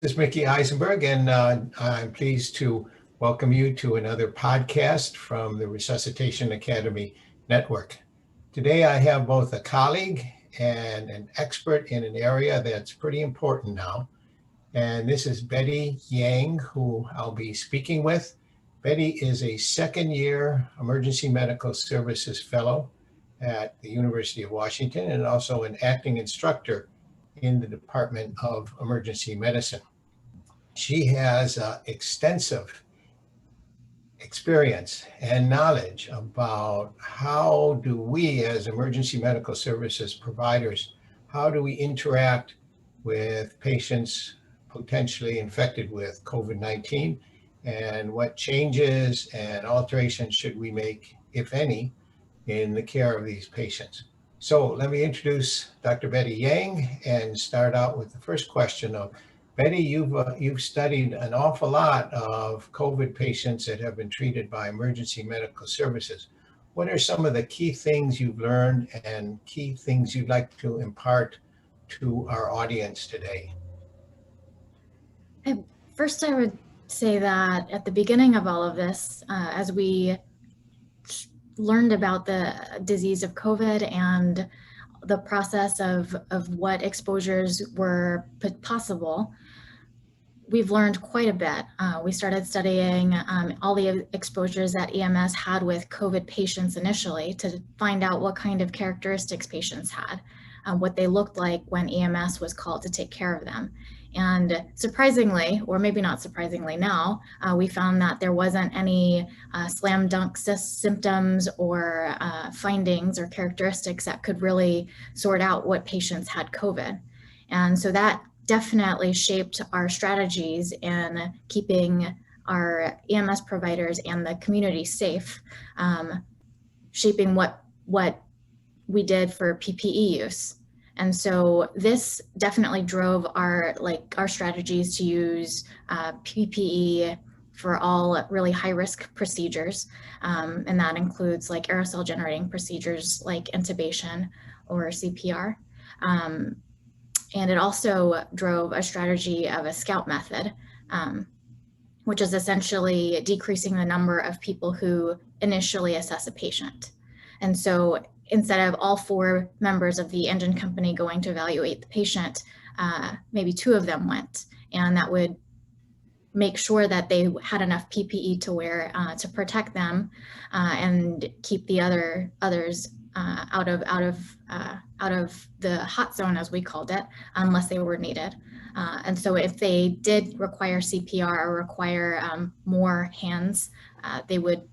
This is Mickey Eisenberg, and I'm pleased to welcome you to another podcast from the Resuscitation Academy Network. Today, I have both a colleague and an expert in an area that's pretty important now. And this is Betty Yang, who I'll be speaking with. Betty is a second-year Emergency Medical Services Fellow at the University of Washington and also an acting instructor in the Department of Emergency Medicine. She has extensive experience and knowledge about how do we as emergency medical services providers, how do we interact with patients potentially infected with COVID-19, and what changes and alterations should we make, if any, in the care of these patients. So let me introduce Dr. Betty Yang and start out with the first question of, Betty, you've studied an awful lot of COVID patients that have been treated by emergency medical services. What are some of the key things you've learned and key things you'd like to impart to our audience today? First, I would say that at the beginning of all of this, as we learned about the disease of COVID and the process of what exposures were possible, we've learned quite a bit. We started studying all the exposures that EMS had with COVID patients initially to find out what kind of characteristics patients had, what they looked like when EMS was called to take care of them. And surprisingly, or maybe not surprisingly now, we found that there wasn't any slam dunk symptoms or findings or characteristics that could really sort out what patients had COVID. And so that definitely shaped our strategies in keeping our EMS providers and the community safe, shaping what we did for PPE use. And so this definitely drove our strategies to use PPE for all really high-risk procedures. And that includes like aerosol generating procedures like intubation or CPR. And it also drove a strategy of a scout method, which is essentially decreasing the number of people who initially assess a patient. And so instead of all 4 members of the engine company going to evaluate the patient, maybe 2 of them went, and that would make sure that they had enough PPE to wear to protect them and keep the others out of the hot zone, as we called it, unless they were needed. And so if they did require CPR or require more hands, they would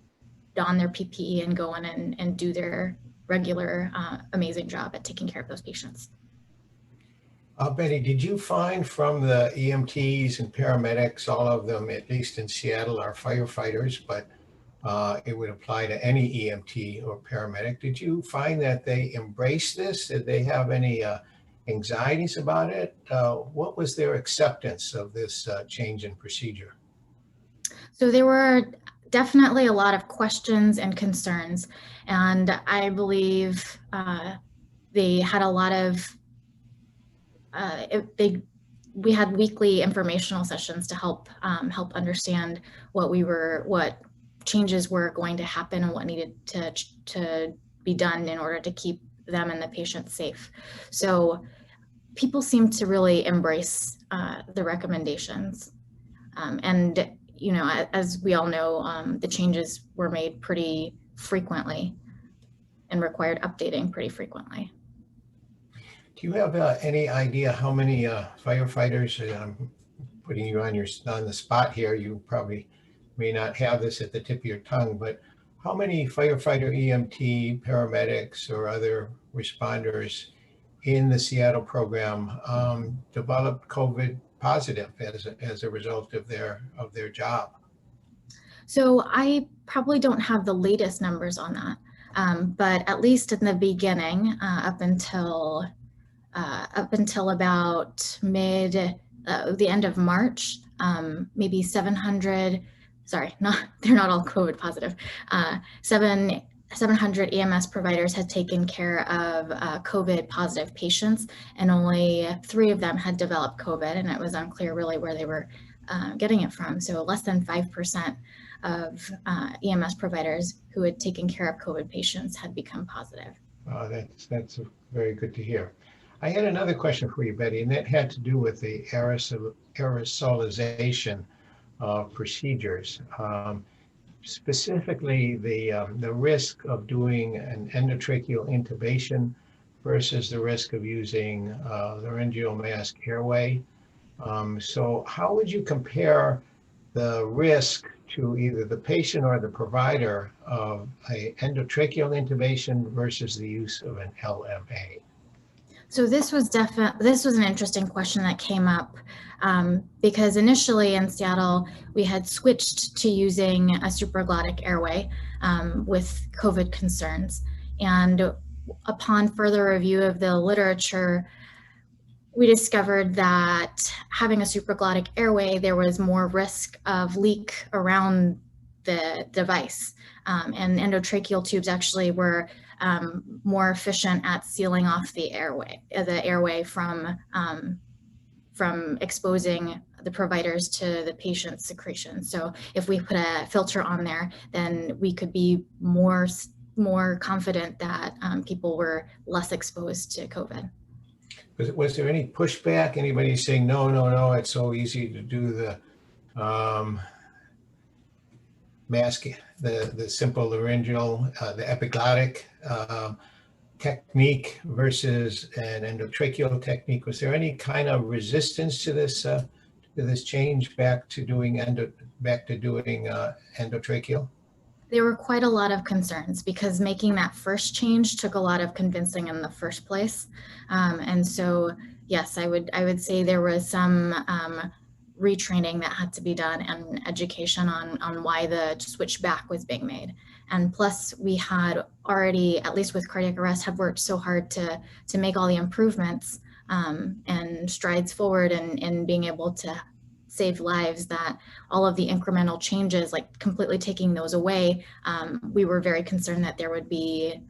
don their PPE and go in and do their regular amazing job at taking care of those patients. Betty, did you find from the EMTs and paramedics, all of them, at least in Seattle, are firefighters, but it would apply to any EMT or paramedic. Did you find that they embraced this? Did they have any anxieties about it? What was their acceptance of this change in procedure? So there were definitely a lot of questions and concerns, and I believe they had a lot of, we had weekly informational sessions to help understand what changes were going to happen and what needed to be done in order to keep them and the patient safe. So people seemed to really embrace the recommendations. And you know, as we all know, the changes were made pretty frequently and required updating pretty frequently. Do you have any idea how many firefighters, I'm putting you on the spot here, you probably may not have this at the tip of your tongue, but how many firefighter, EMT, paramedics, or other responders in the Seattle program developed COVID positive as a result of their job? So I probably don't have the latest numbers on that, but at least in the beginning, up until about the end of March, maybe 700. Sorry, they're not all COVID positive. 700 EMS providers had taken care of COVID positive patients, and only 3 of them had developed COVID, and it was unclear really where they were getting it from. So less than 5% of EMS providers who had taken care of COVID patients had become positive. That's very good to hear. I had another question for you, Betty, and that had to do with the aerosolization of procedures. Specifically, the risk of doing an endotracheal intubation versus the risk of using laryngeal mask airway. So how would you compare the risk to either the patient or the provider of an endotracheal intubation versus the use of an LMA? So this was an interesting question that came up because initially in Seattle, we had switched to using a supraglottic airway with COVID concerns. And upon further review of the literature, we discovered that having a supraglottic airway, there was more risk of leak around the device. And endotracheal tubes actually were more efficient at sealing off the airway from exposing the providers to the patient's secretion. So if we put a filter on there, then we could be more confident that people were less exposed to COVID. Was there any pushback? Anybody saying, no, it's so easy to do the mask, the simple laryngeal, the epiglottic technique versus an endotracheal technique? Was there any kind of resistance to this change back to doing endotracheal? There were quite a lot of concerns because making that first change took a lot of convincing in the first place. And so, yes, I would say there was some retraining that had to be done and education on why the switch back was being made. And plus we had already, at least with cardiac arrest, have worked so hard to make all the improvements and strides forward in being able to save lives, that all of the incremental changes, like completely taking those away, we were very concerned that there would be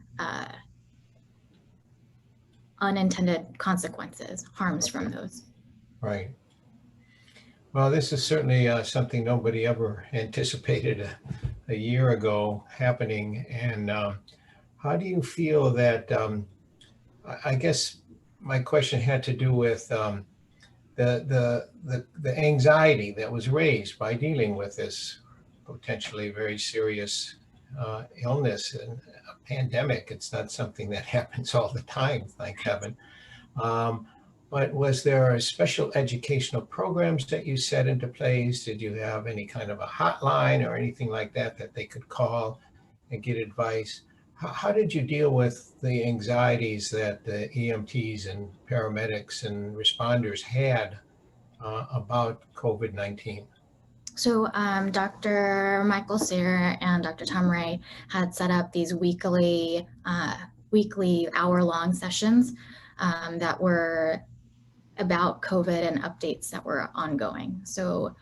unintended consequences, harms from those. Right. Well, this is certainly something nobody ever anticipated a year ago happening. And how do you feel that, I guess my question had to do with the anxiety that was raised by dealing with this potentially very serious illness and a pandemic. It's not something that happens all the time, thank heaven. But was there special educational programs that you set into place? Did you have any kind of a hotline or anything like that that they could call and get advice? How did you deal with the anxieties that the EMTs and paramedics and responders had about COVID-19? So Dr. Michael Sayre and Dr. Tom Ray had set up these weekly hour-long sessions that were about COVID and updates that were ongoing. So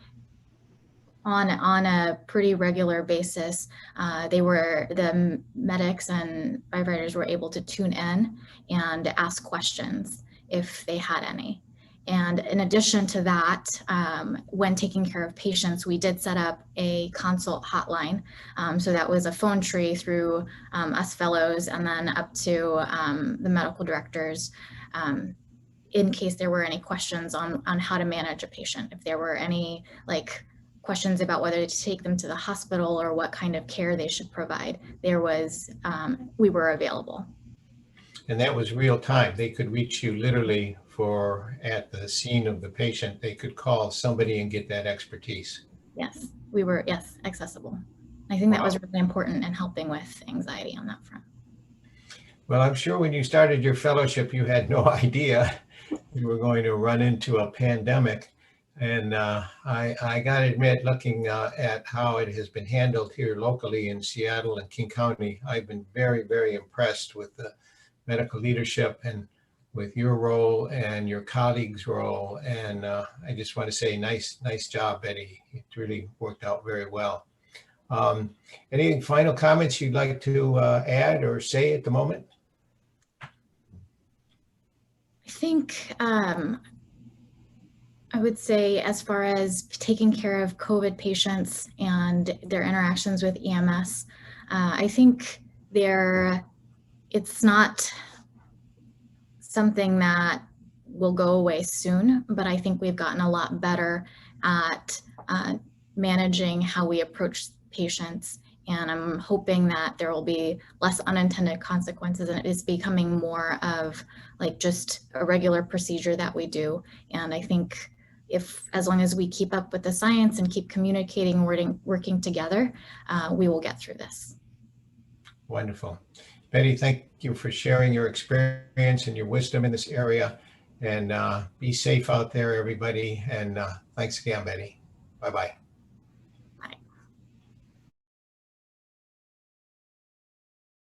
on a pretty regular basis, the medics and firefighters were able to tune in and ask questions if they had any. And in addition to that, when taking care of patients, we did set up a consult hotline. So that was a phone tree through us fellows and then up to the medical directors in case there were any questions on how to manage a patient. If there were any questions about whether to take them to the hospital or what kind of care they should provide, we were available. And that was real time. They could reach you literally at the scene of the patient. They could call somebody and get that expertise. Yes, we were, accessible. I think that was really important in helping with anxiety on that front. Well, I'm sure when you started your fellowship, you had no idea you were going to run into a pandemic. And I got to admit, looking at how it has been handled here locally in Seattle and King County, I've been very, very impressed with the medical leadership and with your role and your colleagues' role. And I just want to say nice job, Betty. It really worked out very well. Any final comments you'd like to add or say at the moment? I think I would say, as far as taking care of COVID patients and their interactions with EMS, I think it's not something that will go away soon, but I think we've gotten a lot better at managing how we approach patients. And I'm hoping that there will be less unintended consequences, and it is becoming more of like just a regular procedure that we do. And I think as long as we keep up with the science and keep communicating, working together, we will get through this. Wonderful. Betty, thank you for sharing your experience and your wisdom in this area. And be safe out there, everybody. And thanks again, Betty. Bye-bye.